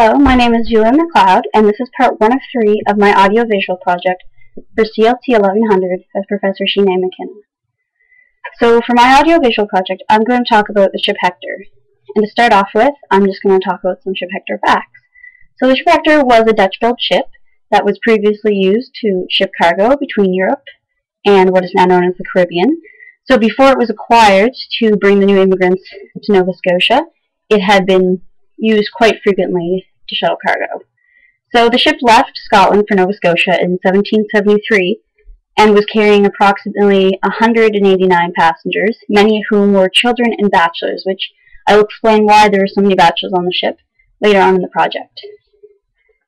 Hello, my name is Julia MacLeod, and this is part 1 of 3 of my audiovisual project for CLT1100 with Professor Sinead McKenna. So for my audiovisual project, I'm going to talk about the ship Hector. And to start off with, I'm just going to talk about some ship Hector facts. So the ship Hector was a Dutch-built ship that was previously used to ship cargo between Europe and what is now known as the Caribbean. So before it was acquired to bring the new immigrants to Nova Scotia, it had been used quite frequently to shuttle cargo. So the ship left Scotland for Nova Scotia in 1773 and was carrying approximately 189 passengers, many of whom were children and bachelors, which I will explain why there were so many bachelors on the ship later on in the project.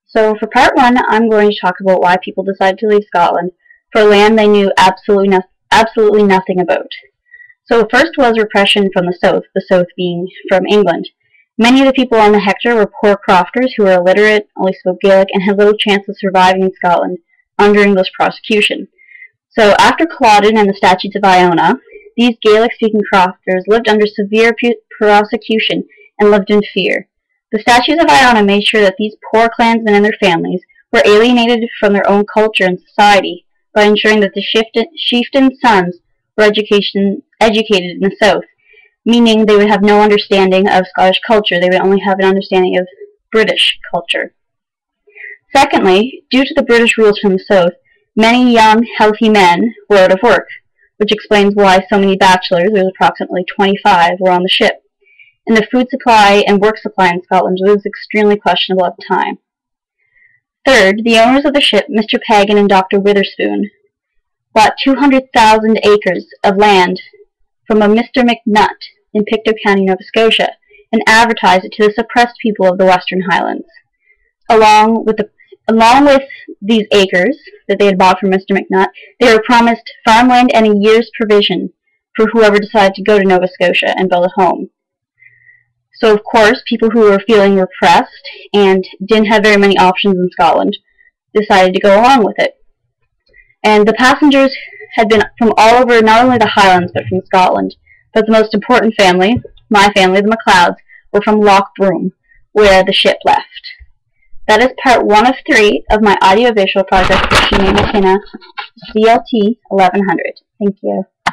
So for part 1, I'm going to talk about why people decided to leave Scotland for land they knew absolutely nothing about. So first was repression from the South being from England. Many of the people on the Hector were poor crofters who were illiterate, only spoke Gaelic, and had little chance of surviving in Scotland under English prosecution. So after Culloden and the Statutes of Iona, these Gaelic-speaking crofters lived under severe prosecution and lived in fear. The Statutes of Iona made sure that these poor clansmen and their families were alienated from their own culture and society by ensuring that the chieftain's sons were educated in the South, meaning they would have no understanding of Scottish culture. They would only have an understanding of British culture. Secondly, due to the British rules from the South, many young, healthy men were out of work, which explains why so many bachelors, there was approximately 25, were on the ship. And the food supply and work supply in Scotland was extremely questionable at the time. Third, the owners of the ship, Mr. Pagan and Dr. Witherspoon, bought 200,000 acres of land from a Mr. McNutt in Pictou County, Nova Scotia, and advertised it to the suppressed people of the Western Highlands. Along with these acres that they had bought from Mr. McNutt, they were promised farmland and a year's provision for whoever decided to go to Nova Scotia and build a home. So, of course, people who were feeling repressed and didn't have very many options in Scotland decided to go along with it. And the passengers had been from all over, not only the Highlands, but from Scotland. But the most important family, my family, the MacLeods, were from Loch Broom, where the ship left. That is part 1 of 3 of my audiovisual project for Sinead McKenna, CLT1100. Thank you.